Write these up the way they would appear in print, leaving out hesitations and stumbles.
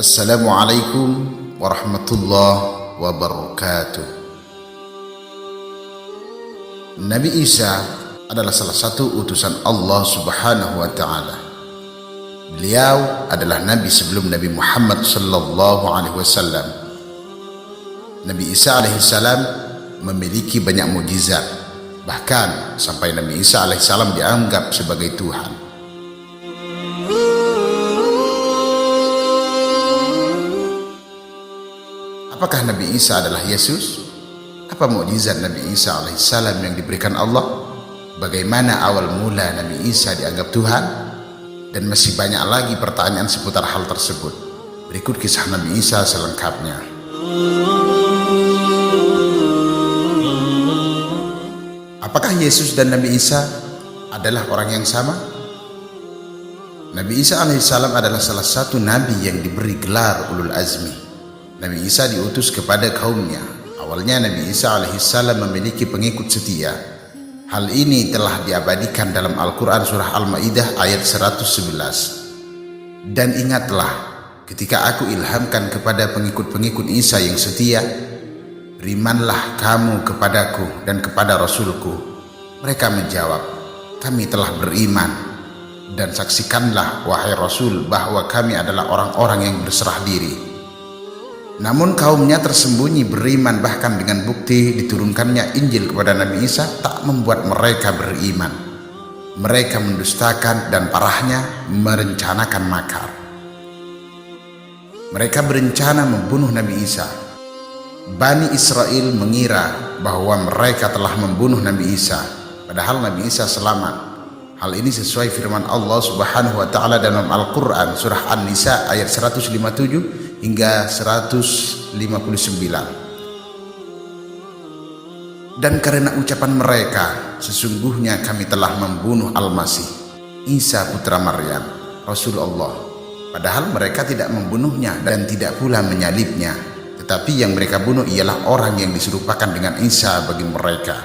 Assalamualaikum warahmatullahi wabarakatuh. Nabi Isa adalah salah satu utusan Allah Subhanahu wa Ta'ala. Beliau adalah nabi sebelum Nabi Muhammad sallallahu alaihi wasallam. Nabi Isa alaihi salam memiliki banyak mukjizat, bahkan sampai Nabi Isa alaihi salam dianggap sebagai Tuhan. Apakah Nabi Isa adalah Yesus? Apa mukjizat Nabi Isa alaihissalam yang diberikan Allah? Bagaimana awal mula Nabi Isa dianggap Tuhan? Dan masih banyak lagi pertanyaan seputar hal tersebut. Berikut kisah Nabi Isa selengkapnya. Apakah Yesus dan Nabi Isa adalah orang yang sama? Nabi Isa alaihissalam adalah salah satu nabi yang diberi gelar ulul azmi. Nabi Isa diutus kepada kaumnya. Awalnya Nabi Isa alaihissalam memiliki pengikut setia. Hal ini telah diabadikan dalam Al-Quran surah Al-Ma'idah ayat 111. Dan ingatlah ketika aku ilhamkan kepada pengikut-pengikut Isa yang setia, berimanlah kamu kepadaku dan kepada Rasulku. Mereka menjawab, kami telah beriman. Dan saksikanlah wahai Rasul bahwa kami adalah orang-orang yang berserah diri. Namun kaumnya tersembunyi beriman, bahkan dengan bukti diturunkannya Injil kepada Nabi Isa tak membuat mereka beriman. Mereka mendustakan dan parahnya merencanakan makar. Mereka berencana membunuh Nabi Isa. Bani Israel mengira bahwa mereka telah membunuh Nabi Isa, padahal Nabi Isa selamat. Hal ini sesuai firman Allah Subhanahu wa Ta'ala dalam Al-Quran surah An-Nisa ayat 157 hingga 159. Dan karena ucapan mereka, sesungguhnya kami telah membunuh Al-Masih, Isa putra Maryam, Rasulullah, padahal mereka tidak membunuhnya dan tidak pula menyalibnya, tetapi yang mereka bunuh ialah orang yang diserupakan dengan Isa bagi mereka.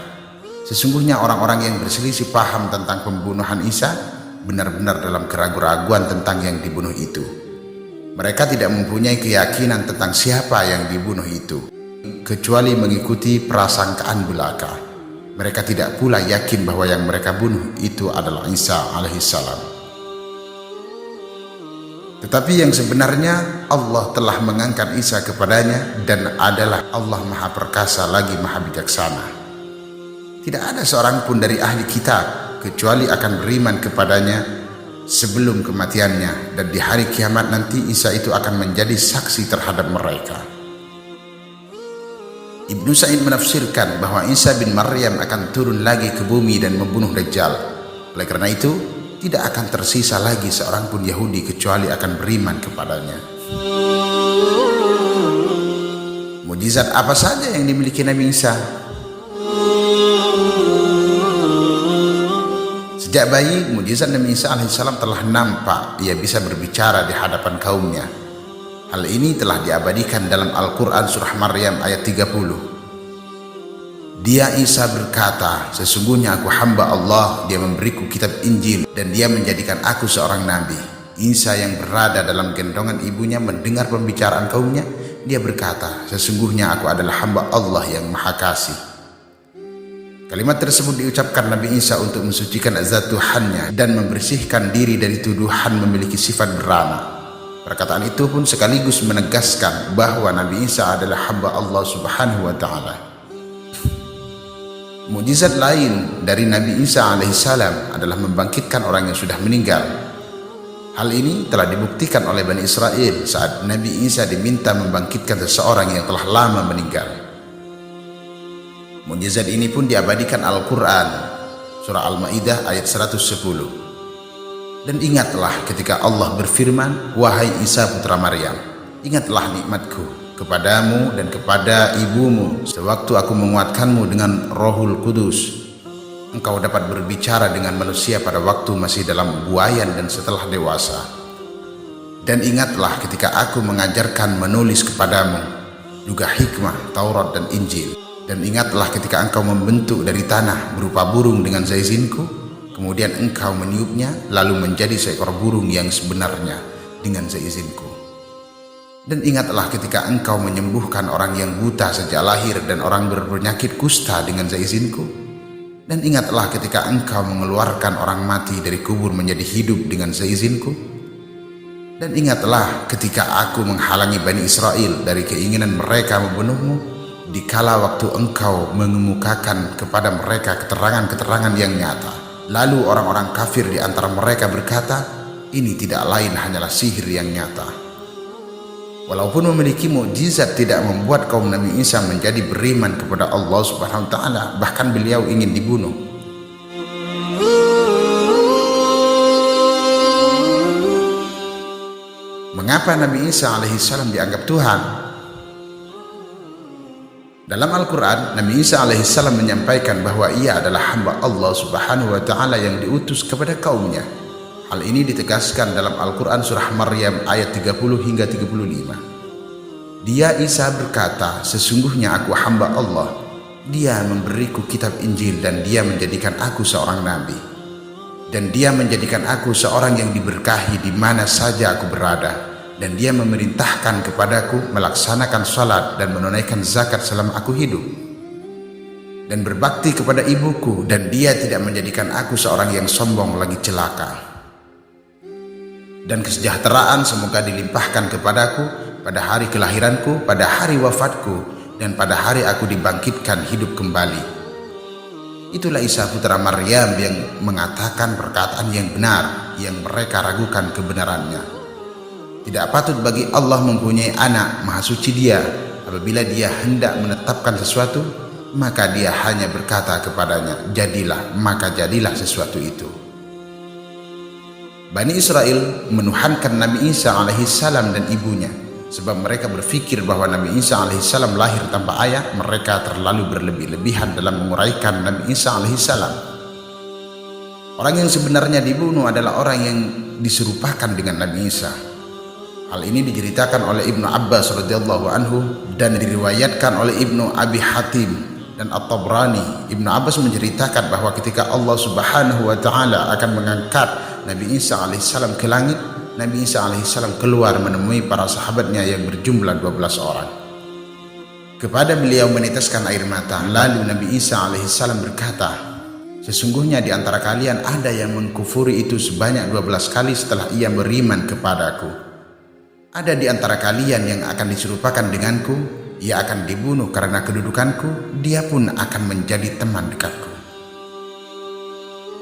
Sesungguhnya orang-orang yang berselisih paham tentang pembunuhan Isa benar-benar dalam keraguan-raguan tentang yang dibunuh itu. Mereka tidak mempunyai keyakinan tentang siapa yang dibunuh itu, kecuali mengikuti prasangkaan belaka. Mereka tidak pula yakin bahwa yang mereka bunuh itu adalah Isa alaihissalam. Tetapi yang sebenarnya Allah telah mengangkat Isa kepadanya, dan adalah Allah Maha Perkasa lagi Maha Bijaksana. Tidak ada seorang pun dari ahli kitab kecuali akan beriman kepadanya sebelum kematiannya, dan di hari kiamat nanti Isa itu akan menjadi saksi terhadap mereka. Ibnu Sa'id menafsirkan bahwa Isa bin Maryam akan turun lagi ke bumi dan membunuh Dajjal. Oleh karena itu, tidak akan tersisa lagi seorang pun Yahudi kecuali akan beriman kepadanya. Mukjizat apa saja yang dimiliki Nabi Isa? Sejak bayi, mukjizat Nabi Isa alaihissalam telah nampak. Ia bisa berbicara di hadapan kaumnya. Hal ini telah diabadikan dalam Al-Quran surah Maryam ayat 30. Dia Isa berkata, sesungguhnya aku hamba Allah, dia memberiku kitab Injil, dan dia menjadikan aku seorang nabi. Isa yang berada dalam gendongan ibunya mendengar pembicaraan kaumnya. Dia berkata, sesungguhnya aku adalah hamba Allah yang maha kasih. Kalimat tersebut diucapkan Nabi Isa untuk mensucikan zat Tuhannya dan membersihkan diri dari tuduhan memiliki sifat beranak. Perkataan itu pun sekaligus menegaskan bahwa Nabi Isa adalah hamba Allah Subhanahu wa Ta'ala. Mukjizat lain dari Nabi Isa alaihissalam adalah membangkitkan orang yang sudah meninggal. Hal ini telah dibuktikan oleh Bani Israel saat Nabi Isa diminta membangkitkan seseorang yang telah lama meninggal. Mukjizat ini pun diabadikan Al-Quran surah Al-Ma'idah ayat 110. Dan ingatlah ketika Allah berfirman, wahai Isa putra Maryam, ingatlah nikmatku kepadamu dan kepada ibumu sewaktu aku menguatkanmu dengan Rohul Kudus. Engkau dapat berbicara dengan manusia pada waktu masih dalam buayan dan setelah dewasa. Dan ingatlah ketika aku mengajarkan menulis kepadamu juga hikmah, Taurat dan Injil. Dan ingatlah ketika engkau membentuk dari tanah berupa burung dengan zaizinku, kemudian engkau meniupnya lalu menjadi seekor burung yang sebenarnya dengan seizinku. Dan ingatlah ketika engkau menyembuhkan orang yang buta sejak lahir dan orang berpenyakit kusta dengan seizinku. Dan ingatlah ketika engkau mengeluarkan orang mati dari kubur menjadi hidup dengan seizinku. Dan ingatlah ketika aku menghalangi Bani Israel dari keinginan mereka membunuhmu, dikala waktu engkau mengemukakan kepada mereka keterangan-keterangan yang nyata. Lalu orang-orang kafir di antara mereka berkata, ini tidak lain hanyalah sihir yang nyata. Walaupun memiliki mukjizat tidak membuat kaum Nabi Isa menjadi beriman kepada Allah Subhanahu wa taala, bahkan beliau ingin dibunuh. Mengapa Nabi Isa alaihissalam dianggap Tuhan? Dalam Al-Quran, Nabi Isa alaihissalam menyampaikan bahwa ia adalah hamba Allah Subhanahu wa taala yang diutus kepada kaumnya. Hal ini ditegaskan dalam Al-Quran surah Maryam ayat 30 hingga 35. Dia Isa berkata, sesungguhnya aku hamba Allah. Dia memberiku kitab Injil dan dia menjadikan aku seorang nabi. Dan dia menjadikan aku seorang yang diberkahi di mana saja aku berada. Dan dia memerintahkan kepadaku melaksanakan salat dan menunaikan zakat selama aku hidup. Dan berbakti kepada ibuku, dan dia tidak menjadikan aku seorang yang sombong lagi celaka. Dan kesejahteraan semoga dilimpahkan kepadaku pada hari kelahiranku, pada hari wafatku, dan pada hari aku dibangkitkan hidup kembali. Itulah Isa putra Maryam yang mengatakan perkataan yang benar, yang mereka ragukan kebenarannya. Tidak patut bagi Allah mempunyai anak, maha suci dia. Apabila dia hendak menetapkan sesuatu, maka dia hanya berkata kepadanya, jadilah, maka jadilah sesuatu itu. Bani Israel menuhankan Nabi Isa alaihissalam dan ibunya, sebab mereka berpikir bahwa Nabi Isa alaihissalam lahir tanpa ayah. Mereka terlalu berlebih-lebihan dalam menguraikan Nabi Isa alaihissalam. Orang yang sebenarnya dibunuh adalah orang yang diserupakan dengan Nabi Isa. Hal ini diceritakan oleh Ibnu Abbas radhiyallahu anhu dan diriwayatkan oleh Ibnu Abi Hatim dan At-Tabrani. Ibnu Abbas menceritakan bahwa ketika Allah Subhanahu wa taala akan mengangkat Nabi Isa alaihissalam ke langit, Nabi Isa alaihissalam keluar menemui para sahabatnya yang berjumlah 12 orang. Kepada beliau meneteskan air mata. Lalu Nabi Isa alaihissalam berkata, sesungguhnya di antara kalian ada yang mengkufuri itu sebanyak 12 kali setelah ia beriman kepadaku. Ada di antara kalian yang akan diserupakan denganku, ia akan dibunuh karena kedudukanku, dia pun akan menjadi teman dekatku.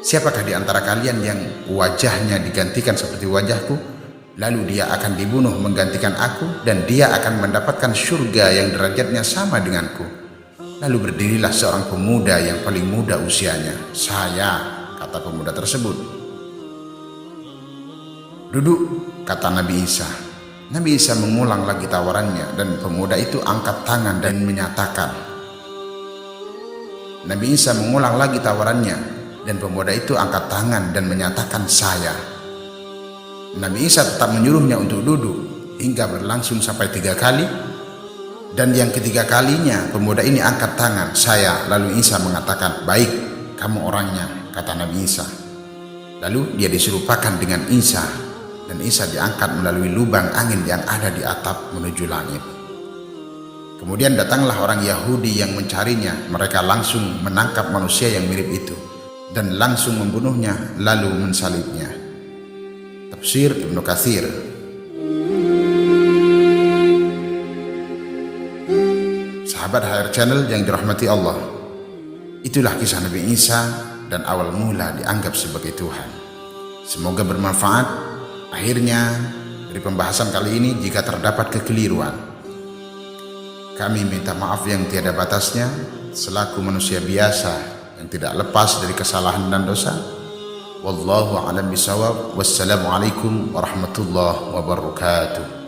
Siapakah di antara kalian yang wajahnya digantikan seperti wajahku, lalu dia akan dibunuh menggantikan aku, dan dia akan mendapatkan surga yang derajatnya sama denganku. Lalu berdirilah seorang pemuda yang paling muda usianya. Saya, kata pemuda tersebut. Duduk, kata Nabi Isa. Nabi Isa mengulang lagi tawarannya, dan pemuda itu angkat tangan dan menyatakan. Nabi Isa mengulang lagi tawarannya, dan pemuda itu angkat tangan dan menyatakan saya. Nabi Isa tetap menyuruhnya untuk duduk hingga berlangsung sampai 3 kali. Dan yang ketiga kalinya pemuda ini angkat tangan, saya. Lalu Isa mengatakan, baik, kamu orangnya, kata Nabi Isa. Lalu dia diserupakan dengan Isa, dan Isa diangkat melalui lubang angin yang ada di atap menuju langit. Kemudian datanglah orang Yahudi yang mencarinya. Mereka langsung menangkap manusia yang mirip itu dan langsung membunuhnya lalu mensalibnya. Tafsir Ibnu Katsir. Sahabat HR Channel yang dirahmati Allah, itulah kisah Nabi Isa dan awal mula dianggap sebagai Tuhan. Semoga bermanfaat. Akhirnya dari pembahasan kali ini, jika terdapat kekeliruan, kami minta maaf yang tiada batasnya selaku manusia biasa yang tidak lepas dari kesalahan dan dosa. Wallahu a'lam bishawab. Wassalamualaikum warahmatullahi wabarakatuh.